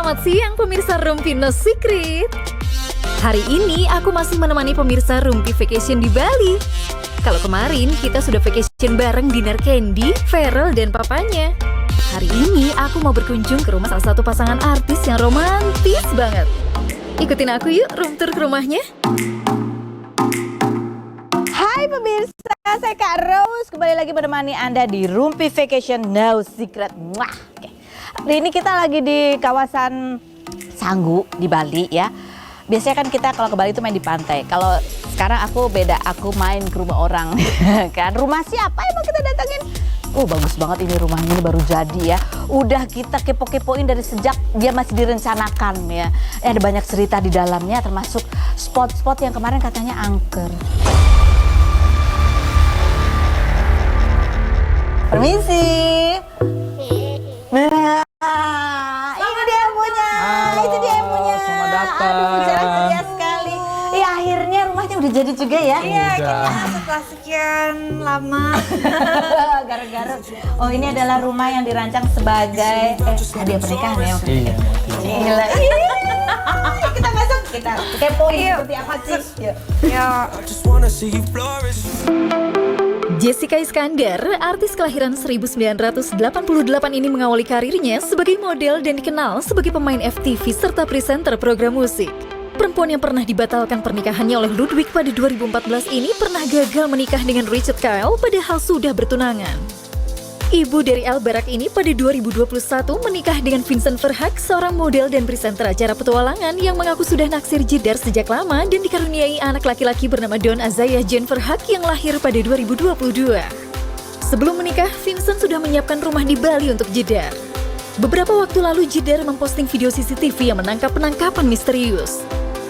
Selamat siang pemirsa Rumpi No Secret. Hari ini aku masih menemani pemirsa Rumpi Vacation di Bali. Kalau kemarin kita sudah vacation bareng dinner Candy, Feral, dan papanya. Hari ini aku mau berkunjung ke rumah salah satu pasangan artis yang romantis banget. Ikutin aku yuk room tour ke rumahnya. Hai pemirsa, saya Kak Rose. Kembali lagi menemani Anda di Rumpi Vacation No Secret. Oke. Hari ini kita lagi di kawasan Sanggu di Bali ya. Biasanya kan kita kalau ke Bali itu main di pantai. Kalau sekarang aku beda, aku main ke rumah orang. Kan rumah siapa emang kita datangin? Bagus banget ini rumahnya, ini baru jadi ya. Udah kita kepo-kepoin dari sejak dia masih direncanakan ya. Ada banyak cerita di dalamnya, termasuk spot-spot yang kemarin katanya angker. Permisi. Nah, ini dia yang punya. Halo, itu dia yang punya. Selamat datang. Aduh, ceria sekali. Ya akhirnya rumahnya udah jadi juga ya. Iya, kita setelah sekian lama. Gara-gara. Oh, ini adalah rumah yang dirancang sebagai hadiah pernikahan ya. Iya. Gila. Kita masuk, kita kepoin seperti apa sih. Yuk. Jessica Iskandar, artis kelahiran 1988 ini mengawali karirnya sebagai model dan dikenal sebagai pemain FTV serta presenter program musik. Perempuan yang pernah dibatalkan pernikahannya oleh Ludwig pada 2014 ini pernah gagal menikah dengan Richard Kyle padahal sudah bertunangan. Ibu dari Al Barak ini pada 2021 menikah dengan Vincent Verhaak, seorang model dan presenter acara petualangan yang mengaku sudah naksir Jedar sejak lama dan dikaruniai anak laki-laki bernama Don Azayah Jen Verhaak yang lahir pada 2022. Sebelum menikah, Vincent sudah menyiapkan rumah di Bali untuk Jedar. Beberapa waktu lalu Jedar memposting video CCTV yang menangkap penangkapan misterius.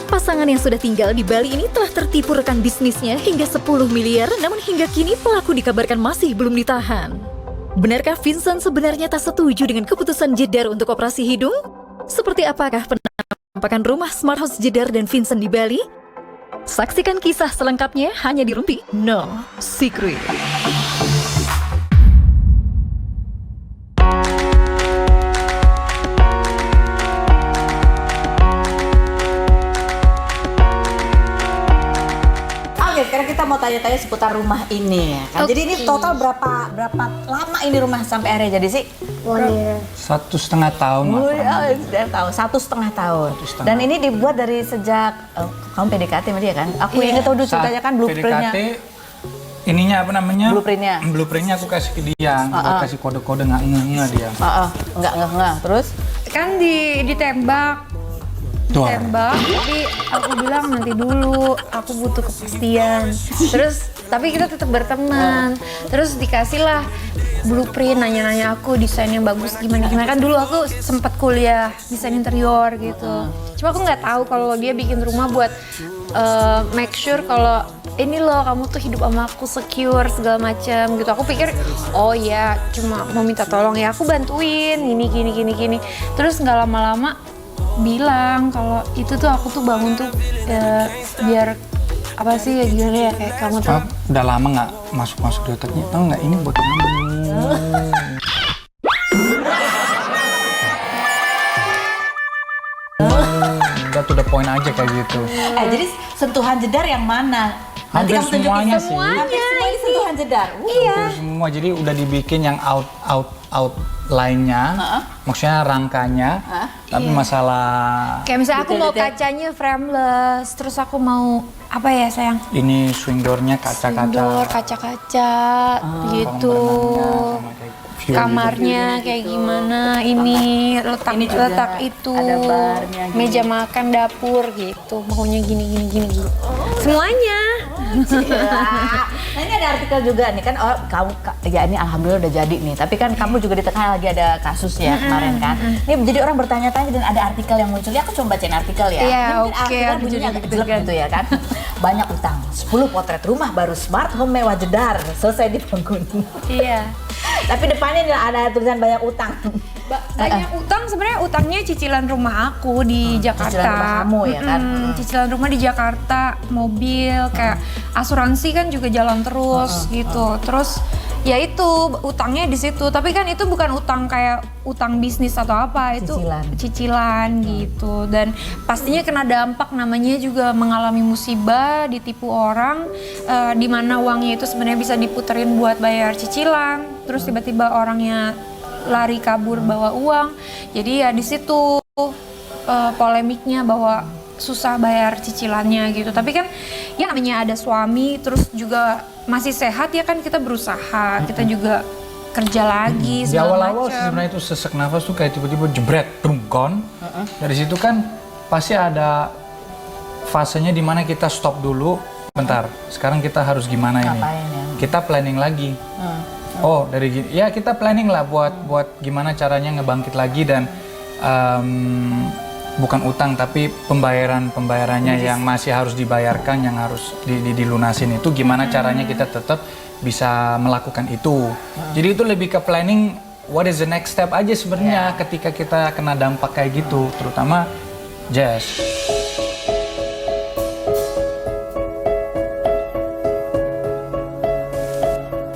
Pasangan yang sudah tinggal di Bali ini telah tertipu rekan bisnisnya hingga 10 miliar, namun hingga kini pelaku dikabarkan masih belum ditahan. Benarkah Vincent sebenarnya tak setuju dengan keputusan Jedar untuk operasi hidung? Seperti apakah penampakan rumah Smart House Jedar dan Vincent di Bali? Saksikan kisah selengkapnya hanya di Rumpi No Secret. Sekarang kita mau tanya-tanya seputar rumah ini ya kan. Jadi ini total berapa lama ini rumah sampai akhirnya jadi sih? 1,5 tahun. Sudah tahu 1,5 tahun. Dan ini dibuat dari sejak kamu PDKT sama dia kan? Aku ingat tuh dulu ceritanya kan blueprintnya. PDKT ininya apa namanya? Blueprintnya. Blueprintnya aku kasih ke dia, aku kasih kode-kode nggak dia. Enggak. Terus? Kan ditembak. Tembak, tapi aku bilang nanti dulu, aku butuh kepastian. Terus, tapi kita tetap berteman. Terus dikasihlah blueprint, nanya-nanya aku desain yang bagus gimana. Kan dulu aku sempat kuliah desain interior gitu. Cuma aku nggak tahu kalau dia bikin rumah buat make sure kalau ini loh kamu tuh hidup sama aku secure segala macam gitu. Aku pikir oh ya cuma mau minta tolong ya aku bantuin gini. Terus nggak lama-lama bilang kalau itu tuh aku tuh bangun tuh biar apa sih ya gimana ya kayak kamu tuh udah lama nggak masuk di otaknya, tau nggak ini buat kamu. Udah to the point aja kayak gitu. Jadi sentuhan Jedar yang mana? Hampir semuanya sih. Hampir semuanya sentuhan Jedar. Iya. Semua jadi udah dibikin yang out lainnya, maksudnya rangkanya, tapi masalah kayak misalnya aku mau kacanya frameless, terus aku mau apa ya sayang? ini swing door-nya kaca-kaca, kaca-kaca gitu. Kamarnya kayak gimana, ini letak itu, ada barnya, meja makan, dapur gitu, maunya gini. Semuanya. Nah ini ada artikel juga nih kan, kamu ya ini alhamdulillah udah jadi nih, tapi kan kamu juga di tengah lagi ada kasus ya kemarin kan. Ini jadi orang bertanya-tanya dan ada artikel yang muncul, ya aku coba bacain artikel ya. Iya, Ini mungkin artikel bunyinya agak jelek gitu ya kan. Banyak utang, 10 potret rumah baru smart home mewah Jedar selesai dibangun. Iya. Tapi depannya ada tulisan banyak utang. Banyak utang, sebenarnya utangnya cicilan rumah aku di Jakarta. Cicilan rumah kamu ya kan? Cicilan rumah di Jakarta, mobil, kayak asuransi kan juga jalan terus gitu. Terus Ya itu utangnya di situ, tapi kan itu bukan utang kayak utang bisnis atau apa, itu cicilan gitu. Dan pastinya kena dampak, namanya juga mengalami musibah, ditipu orang, di mana uangnya itu sebenarnya bisa diputerin buat bayar cicilan, terus tiba-tiba orangnya lari kabur bawa uang. Jadi ya di situ polemiknya bahwa susah bayar cicilannya gitu. Tapi kan ya namanya ada suami, terus juga masih sehat ya kan, kita berusaha, kita juga kerja lagi Di segala awal-awal macam. sebenarnya itu sesak nafas tuh kayak tiba-tiba jebret, gone. Dari situ kan pasti ada fasenya di mana kita stop dulu, bentar. Sekarang kita harus gimana ini? Kita planning lagi. Oh, ya kita planning lah buat gimana caranya ngebangkit lagi dan bukan utang tapi pembayarannya yang masih harus dibayarkan, yang harus dilunasin itu gimana caranya kita tetap bisa melakukan itu. Jadi itu lebih ke planning what is the next step aja sebenarnya ketika kita kena dampak kayak gitu, terutama Jess.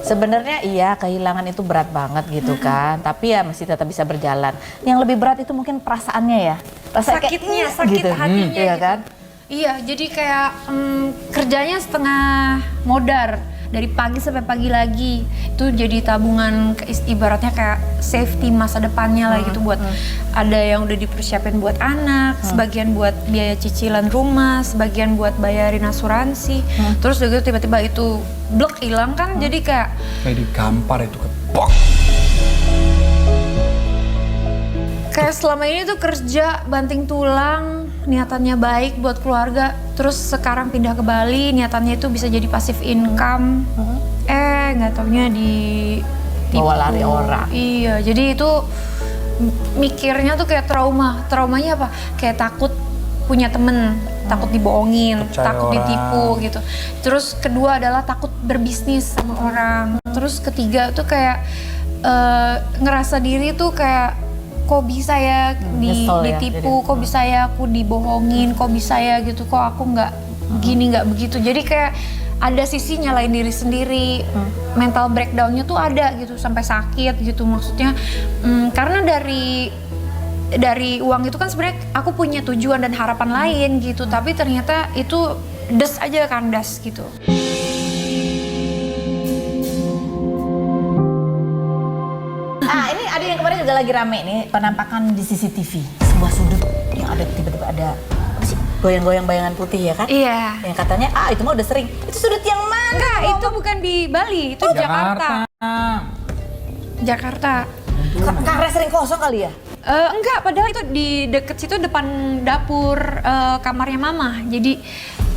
Sebenarnya iya, kehilangan itu berat banget gitu kan, tapi ya masih tetap bisa berjalan. Yang lebih berat itu mungkin perasaannya ya. Sakitnya, sakit gitu. hatinya Iya gitu. kan? Iya, jadi kayak kerjanya setengah modar, dari pagi sampai pagi lagi. Itu jadi tabungan, ibaratnya kayak safety masa depannya lah gitu, buat ada yang udah dipersiapin buat anak, sebagian buat biaya cicilan rumah, sebagian buat bayarin asuransi. Terus udah gitu tiba-tiba itu blok hilang kan, jadi kayak Digampar itu kepok. kayak selama ini tuh kerja banting tulang, niatannya baik buat keluarga, terus sekarang pindah ke Bali, niatannya itu bisa jadi passive income, nggak taunya Bawa lari orang. Iya, jadi itu mikirnya tuh kayak traumanya apa? Kayak takut punya temen, takut dibohongin, Percaya takut orang. ditipu gitu. Terus kedua adalah takut berbisnis sama orang. Terus ketiga tuh kayak ngerasa diri tuh kayak kok bisa ya Nyesel ya, ditipu, kok bisa ya aku dibohongin, kok bisa ya gitu, kok aku nggak gini nggak begitu. Jadi kayak ada sisi nyalain diri sendiri, mental breakdownnya tuh ada gitu, sampai sakit gitu maksudnya. Karena dari uang itu kan sebenarnya aku punya tujuan dan harapan lain gitu, tapi ternyata itu des aja, kandas gitu. Ini ada yang kemarin juga lagi rame nih, penampakan di CCTV sebuah sudut yang ada tiba-tiba ada apa sih, goyang-goyang bayangan putih ya kan? Iya. Yang katanya itu mah udah sering. Itu sudut yang mana? Enggak, itu bukan di Bali, itu di Jakarta. Jakarta. Karena sering kosong kali ya? Enggak, padahal itu di deket situ depan dapur kamarnya mama. Jadi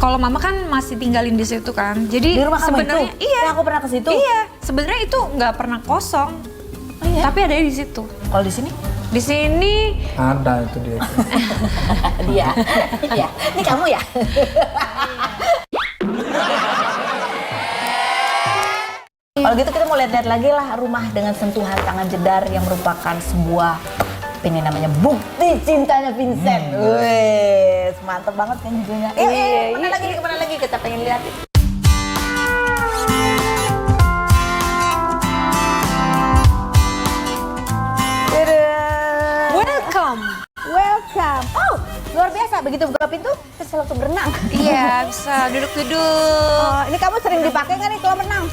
kalau mama kan masih tinggalin di situ kan. Jadi Di rumah kamu sebenarnya itu? iya. Yang aku pernah ke situ? Iya, sebenarnya itu nggak pernah kosong. Oh, iya? Tapi ada di situ. Kalau di sini? Di sini Ada itu dia. Dia. Iya. Ini kamu ya? Kalau gitu kita mau lihat-lihat lagi lah rumah dengan sentuhan tangan jedar yang merupakan sebuah ini namanya bukti cintanya Vincent. Wih, mantep banget kan judulnya. Kemana lagi kita pengen lihat. Welcome. Oh, luar biasa. Begitu buka pintu, terus langsung berenang. iya bisa duduk-duduk. Oh, ini kamu sering dipakai nggak nih kalau berenang?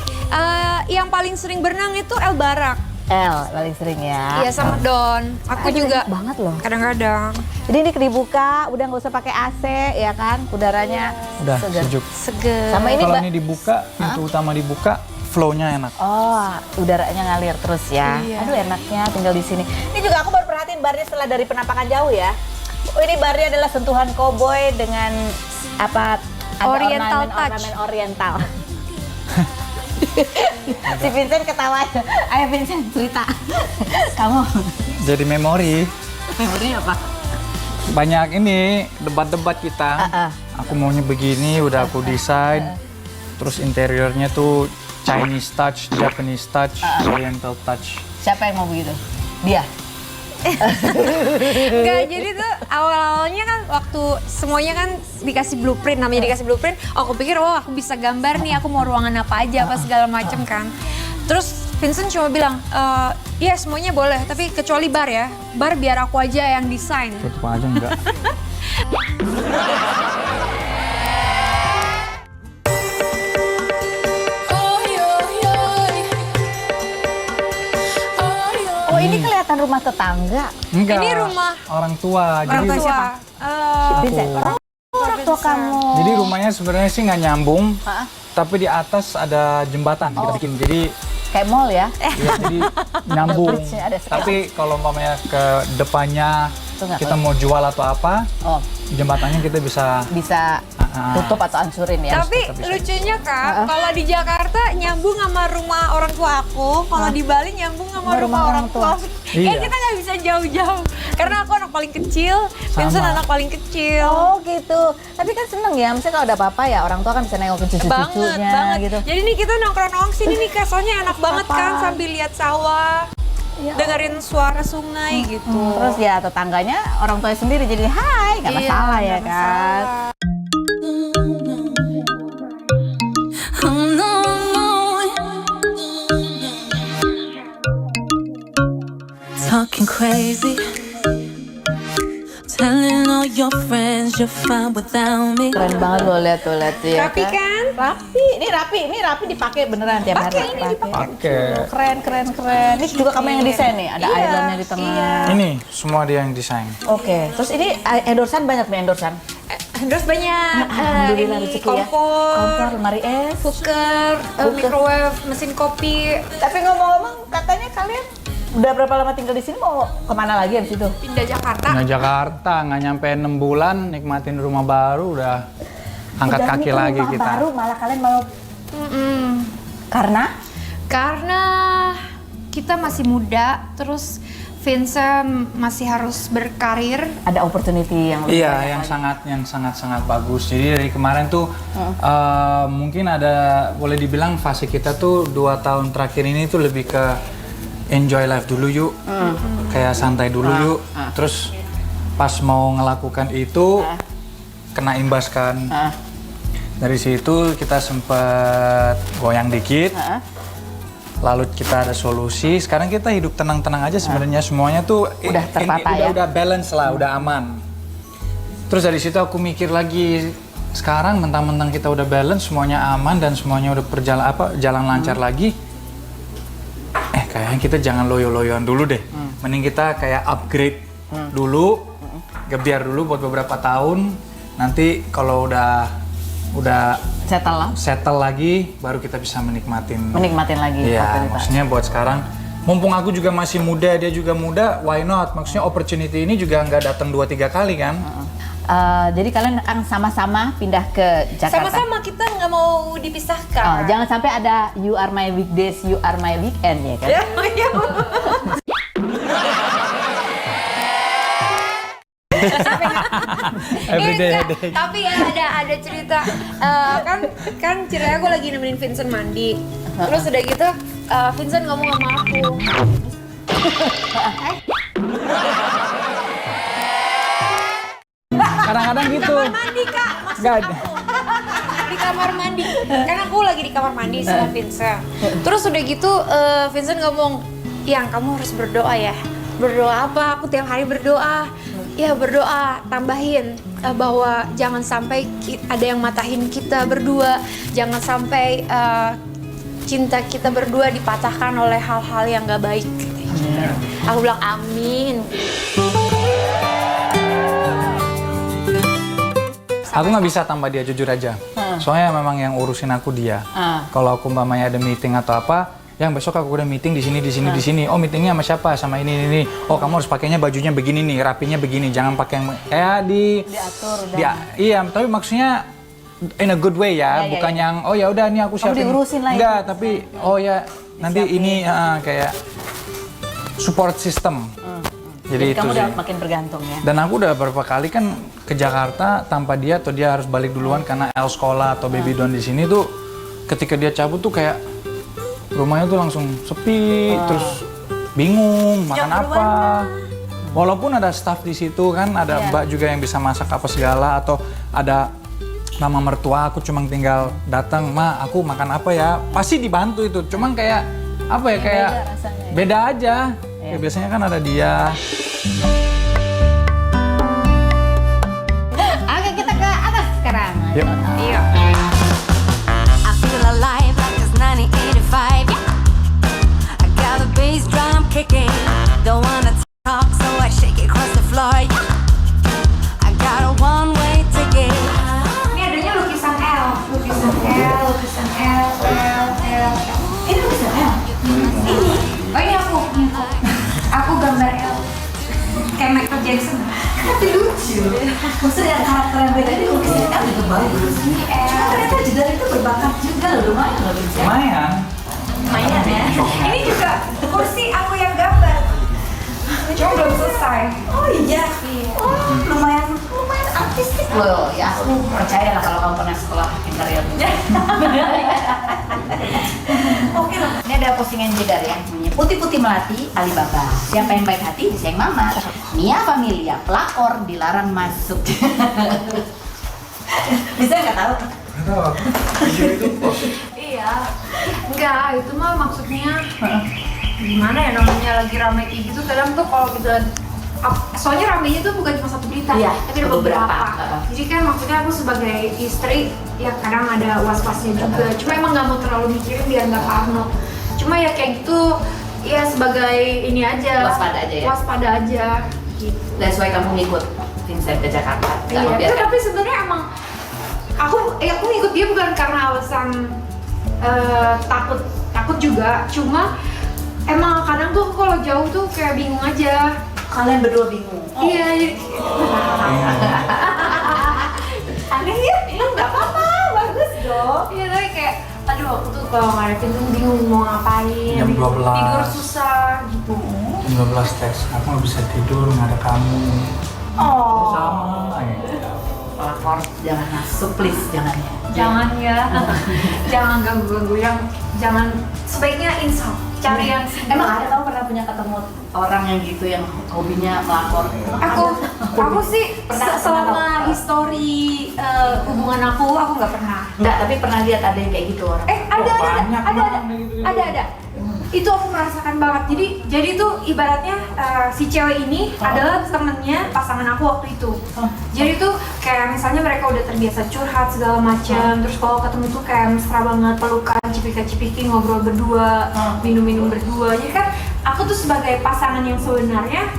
Yang paling sering berenang itu El Barak. Paling sering ya. Iya sama Don. Aku juga enak banget loh. kadang-kadang Jadi ini dibuka, udah nggak usah pakai AC ya kan? Udaranya Udah segar. sejuk. seger. Sama ini Kalau Mbak. ini dibuka, pintu utama dibuka, flow-nya enak. Oh, udaranya ngalir terus ya. Iya. Aduh enaknya tinggal di sini. Ini juga aku baru perhatiin barnya setelah dari penampakan jauh ya. Oh, ini barnya adalah sentuhan koboi dengan apa? Ada Oriental ornamen oriental. Si Vincent ketawa. Ayo Vincent cerita. Kamu Jadi memori. memorinya apa? Banyak ini debat-debat kita. Aku maunya begini, udah aku desain. Terus interiornya tuh Chinese touch, Japanese touch, Oriental touch. Siapa yang mau begitu? Dia. Enggak, jadi tuh awal-awalnya kan waktu semuanya kan dikasih blueprint, namanya dikasih blueprint, aku pikir aku bisa gambar nih, aku mau ruangan apa aja, apa segala macem kan. Terus Vincent cuma bilang, iya semuanya boleh, tapi kecuali bar ya. Bar biar aku aja yang desain. Tutup aja enggak. Oh ini kelihatan rumah tetangga. Enggak. Ini rumah orang tua. orang Jadi tua. Vincent, orang tua kamu. Jadi rumahnya sebenarnya sih nggak nyambung, Hah? tapi di atas ada jembatan kita bikin. Jadi Kayak mall ya? ya, jadi nyambung. bridge-nya ada sekali. Tapi kalau umpamanya ke depannya Itu nggak kita mau jual atau apa, Oh, jembatannya kita bisa. bisa tutup atau hancurin ya? Tapi lucunya Kak, kalau di Jakarta nyambung sama rumah orang tua aku, kalau di Bali nyambung sama rumah orang tua. Iya. Kita nggak bisa jauh-jauh, karena aku anak paling kecil, Vincent anak paling kecil. Oh gitu. Tapi kan seneng ya, misalnya kalau ada apa-apa ya orang tua kan bisa nengokin cucu-cucunya banget. gitu. Jadi nih kita nongkrong sini nih Kak, soalnya enak banget kan sambil lihat sawah, dengerin suara sungai gitu. Terus ya tetangganya orang tua sendiri jadi hai, nggak masalah ya nggak kan? masalah. Talking crazy, telling all your friends you're fine without me. Keren banget lo lihat tuh ya. Rapi kan? Rapi, ini rapi dipakai beneran tiap hari. Pakai, ini dipakai. Oke. Keren. Ini juga kamu yang desain nih, ada Iya, islandnya di tengah. iya. Ini semua dia yang desain. Oke, terus ini endorsan banyak nih endorsan. Terus banyak Alhamdulillah ini rezeki ya. Kompor, lemari es. cooker, microwave, mesin kopi, Tapi ngomong-ngomong katanya kalian udah berapa lama tinggal di sini, mau kemana lagi abis itu? pindah Jakarta. Nah Jakarta nggak nyampe 6 bulan nikmatin rumah baru udah angkat Udah kaki ini lagi rumah kita. baru malah kalian mau karena Karena kita masih muda, terus Vincent masih harus berkarir. ada opportunity yang lebih Iya, banyak yang lagi. sangat bagus. Jadi dari kemarin tuh mungkin ada boleh dibilang fase kita tuh 2 tahun terakhir ini tuh lebih ke enjoy life dulu yuk, kayak santai dulu yuk. Terus pas mau ngelakukan itu kena imbas kan. Dari situ kita sempet goyang dikit. Lalu kita ada solusi. Sekarang kita hidup tenang-tenang aja sebenarnya, semuanya tuh Udah tertata ya? Udah balance lah, udah aman. Terus dari situ aku mikir lagi, sekarang mentang-mentang kita udah balance, semuanya aman dan semuanya udah jalan lancar lagi. Kayaknya kita jangan loyo-loyoan dulu deh. Mending kita kayak upgrade dulu, gebiar dulu buat beberapa tahun. Nanti kalau udah settle lagi, baru kita bisa menikmatin lagi Iya, opportunity. maksudnya buat sekarang, mumpung aku juga masih muda, dia juga muda, why not? Maksudnya opportunity ini juga nggak datang 2-3 kali kan? Jadi kalian akan sama-sama pindah ke Jakarta. Sama-sama kita nggak mau dipisahkan. Jangan sampai ada you are my weekdays, you are my weekend ya kan? Ya. Everyday Kak, headache. tapi ya ada cerita kan ceritanya aku lagi nemenin Vincent mandi. Terus udah gitu Vincent ngomong sama aku. Kadang-kadang gitu. Mandi Kak, Nggak ada. di kamar mandi. Karena aku lagi di kamar mandi sama Vincent. Terus udah gitu Vincent ngomong, "Yang kamu harus berdoa ya." Berdoa apa? Aku tiap hari berdoa. Ya berdoa, tambahin bahwa jangan sampai ada yang matahin kita berdua. Jangan sampai cinta kita berdua dipatahkan oleh hal-hal yang gak baik. Aku bilang amin. Aku nggak bisa tambah dia, jujur aja. Soalnya memang yang urusin aku dia. Kalau aku umpamanya ada meeting atau apa, yang besok aku udah meeting di sini. Oh meetingnya sama siapa? Sama ini. Oh kamu harus pakainya bajunya begini nih, rapinya begini. Jangan pakai yang Diatur udah. Iya, tapi maksudnya in a good way ya, bukan yang oh ya udah nih aku siapin. diurusin lah ya. Enggak, tapi oh ya nanti ini kayak support system. Jadi itu kamu sih. udah makin bergantung ya. Dan aku udah beberapa kali kan ke Jakarta tanpa dia atau dia harus balik duluan karena El sekolah atau baby down di sini tuh ketika dia cabut tuh kayak rumahnya tuh langsung sepi, terus bingung makan apa. Walaupun ada staff di situ kan, ada mbak juga yang bisa masak apa segala atau ada mama mertua aku cuma tinggal datang, "Ma, aku makan apa ya?" Pasti dibantu itu. Cuman kayak apa ya kayak beda rasanya ya. beda aja. Kayak biasanya kan ada dia. Oke, kita ke atas sekarang. Yuk. Iya. I feel alive like it's 1985. Yeah. I got the bass drum kicking. Don't wanna talk, so I shake it across the floor. Yeah. I got a one-way ticket. Ini adanya lukisan L. Ini lukisan L. Ini. Oh ini aku. Aku gambar L. Kayak Michael Jackson. Tapi lucu. Maksudnya karakter yang beda ini lukisan L juga bagus. Cuma ternyata Jedar itu berbakat juga loh, lumayan loh Lucia. Lumayan. Lumayan ya. Ini juga kursi aku yang gambar. Cuma belum selesai. Oh iya. Oh, lumayan artistik loh. Ya aku percaya lah kalau kamu pernah sekolah interior. Oke loh. Ini ada postingan Jedar ya, namanya Putih-Putih Melati Alibaba. Siapa yang baik hati disayang mama. Mia Familia pelakor dilarang masuk. Bisa nggak tahu? Iya. Enggak, itu mah maksudnya gimana ya namanya lagi rame kayak gitu kadang tuh kalau kita soalnya ramenya tuh bukan cuma satu berita, Iya, tapi ada beberapa. Jadi kan maksudnya aku sebagai istri ya kadang ada was-wasnya juga. Cuma emang nggak mau terlalu mikirin biar nggak parno. Cuma ya kayak gitu ya sebagai ini aja. Waspada aja ya? Waspada aja. Gitu. That's why kamu ngikut Vincent ke Jakarta. Nggak Iya, membiarkan. tapi sebenarnya emang aku ngikut dia bukan karena alasan takut juga. Cuma emang kadang tuh kalau jauh tuh kayak bingung aja. Kalian berdua bingung. Iya, jadi Aneh ya? Nggak apa-apa, bagus dong. iya tapi kayak aduh aku tuh kalau ngadepin tuh bingung mau ngapain. Jam 12. Tidur susah gitu. 15 teks, aku nggak bisa tidur, nggak ada kamu. Oh. Sama. Pelakor jangan masuk, please jangan ya. Jangan ya. Jangan ganggu-ganggu yang jangan sebaiknya insaf. Cari yang Emang ada kamu pernah punya ketemu orang yang gitu yang hobinya melakor? aku sih Pernah selama histori hubungan aku nggak pernah. Enggak, tapi pernah lihat ada yang kayak gitu orang. banyak banget gitu. Ada. Itu aku merasakan banget. Jadi tuh ibaratnya si cewek ini adalah temennya pasangan aku waktu itu. Jadi tuh kayak misalnya mereka udah terbiasa curhat segala macam. Terus kalau ketemu tuh kayak mesra banget, pelukan, cipika-cipiki, ngobrol berdua, minum-minum berdua. Jadi kan aku tuh sebagai pasangan yang sebenarnya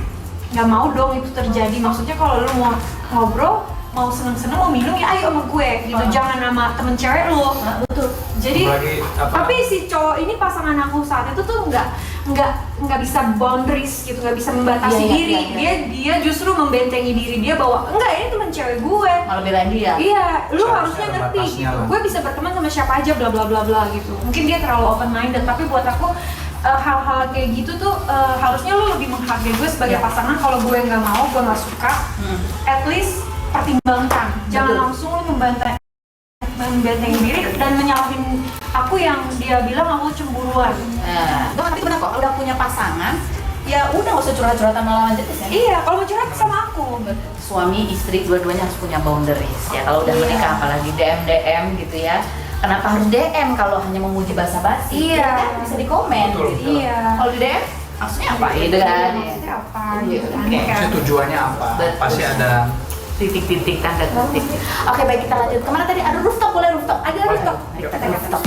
nggak mau dong itu terjadi. Maksudnya kalau lu mau ngobrol, mau seneng-seneng, mau minum ya ayo sama gue gitu. Jangan sama temen cewek lu. Betul. Jadi, Apalagi apa? tapi si cowok ini pasangan aku saat itu tuh nggak bisa boundaries gitu, nggak bisa membatasi Iya, iya, diri. iya. Dia justru membentengi diri dia bahwa enggak ini teman cewek gue. Malah belain dia. Iya, lu Seharusnya harusnya ada ngerti batasnya gitu. lah. Gue bisa berteman sama siapa aja, bla bla bla bla gitu. Mungkin dia terlalu open minded, tapi buat aku hal-hal kayak gitu tuh harusnya lu lebih menghargai gue sebagai Iya. pasangan. Kalau gue nggak mau, gue nggak suka, at least pertimbangkan. Jangan Betul. langsung lu membentengi diri dan menyalahin aku yang dia bilang aku cemburuan. Nah, tapi benar kok udah punya pasangan, ya udah nggak usah curhat-curhat sama lawan jenis ya. Iya, kalau mau curhat sama aku. Suami istri dua-duanya harus punya boundaries ya. Kalau udah menikah apalagi DM gitu ya. Kenapa harus DM kalau hanya memuji basa-basi? Iya. Ya kan bisa di komen gitu. Iya. Kalau di DM maksudnya apa? Gitu kan. Maksudnya apa Iya, gitu kan. oke. Kayak- Maksudnya tujuannya apa? Betul. Pasti ada. Titik-titik, tanda titik. Oke, baik kita lanjut. Kemana tadi? Ada rooftop, boleh rooftop? Ada rooftop. Mari kita ke rooftop.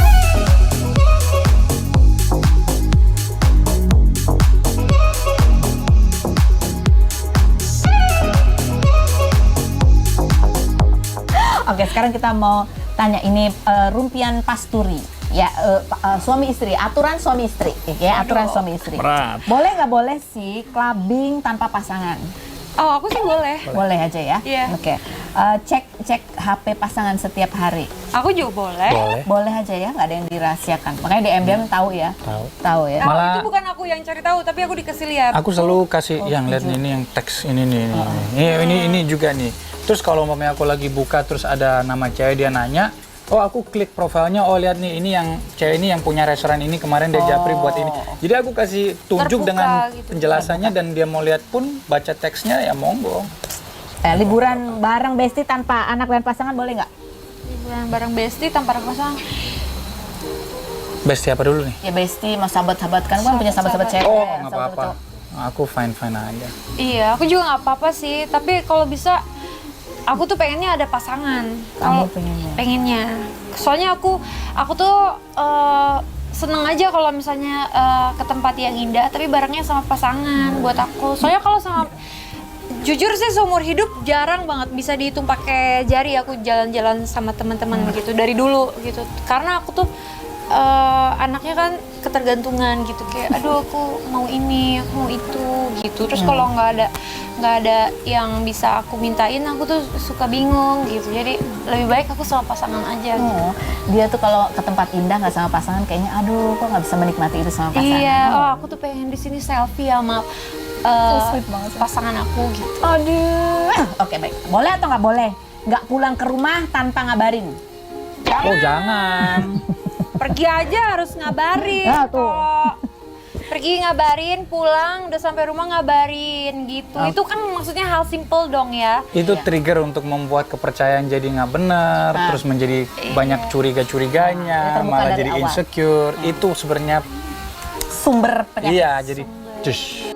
Oke, sekarang kita mau tanya ini rumpian pasturi. Ya, suami istri, aturan suami istri. Ya, aturan suami istri. berat. Boleh nggak boleh sih clubbing tanpa pasangan? Oh, aku sih boleh. Boleh aja ya? Iya. Oke. Cek HP pasangan setiap hari. Aku juga boleh. Boleh. Boleh aja ya, nggak ada yang dirahasiakan. Makanya DM tahu ya? Tahu. Tahu ya? Malah- itu bukan aku yang cari tahu, tapi aku dikasih lihat. Aku selalu kasih yang lihat nih, ini yang teks ini nih. Ini juga nih. Terus kalau umpamanya aku lagi buka terus ada nama cewek dia nanya, oh aku klik profilnya, oh lihat nih ini yang cewek ini yang punya restoran ini kemarin dia japri buat ini. Jadi aku kasih tunjuk Terbuka dengan gitu. penjelasannya dan dia mau lihat pun baca teksnya ya monggo. Liburan bareng bestie tanpa anak dan pasangan boleh nggak? Liburan bareng bestie tanpa pasangan. Besti apa dulu nih? Ya bestie, mas sahabat-sahabat kan punya sahabat-sahabat cewek. Oh, sahabat nggak apa-apa. cowok. Aku fine-fine aja. Iya, aku juga nggak apa-apa sih. Tapi kalau bisa, aku tuh pengennya ada pasangan. Kamu Kalau pengennya? Soalnya aku tuh seneng aja kalau misalnya ke tempat yang indah, tapi barengnya sama pasangan buat aku. Soalnya kalau sama jujur sih seumur hidup jarang banget bisa dihitung pakai jari aku jalan-jalan sama teman-teman gitu dari dulu gitu. Karena aku tuh anaknya kan ketergantungan gitu, kayak aduh aku mau ini, aku mau itu gitu. Terus kalau nggak ada yang bisa aku mintain, aku tuh suka bingung gitu. Jadi lebih baik aku sama pasangan aja gitu. Oh, dia tuh kalau ke tempat indah nggak sama pasangan kayaknya aduh kok nggak bisa menikmati itu sama pasangan. Iya, oh aku tuh pengen di sini selfie sama sweet banget sih. pasangan aku gitu. Aduh. Oke baik, boleh atau nggak boleh? Nggak pulang ke rumah tanpa ngabarin? Oh jangan. Pergi aja harus ngabarin. Nah, tuh. kok. Pergi ngabarin, pulang udah sampai rumah ngabarin gitu. Oh. Itu kan maksudnya hal simple dong ya. Itu trigger untuk membuat kepercayaan jadi nggak benar, terus menjadi banyak curiga-curiganya, terbuka malah dari jadi awal. insecure. Itu sebenarnya Sumber penyakit. iya jadi just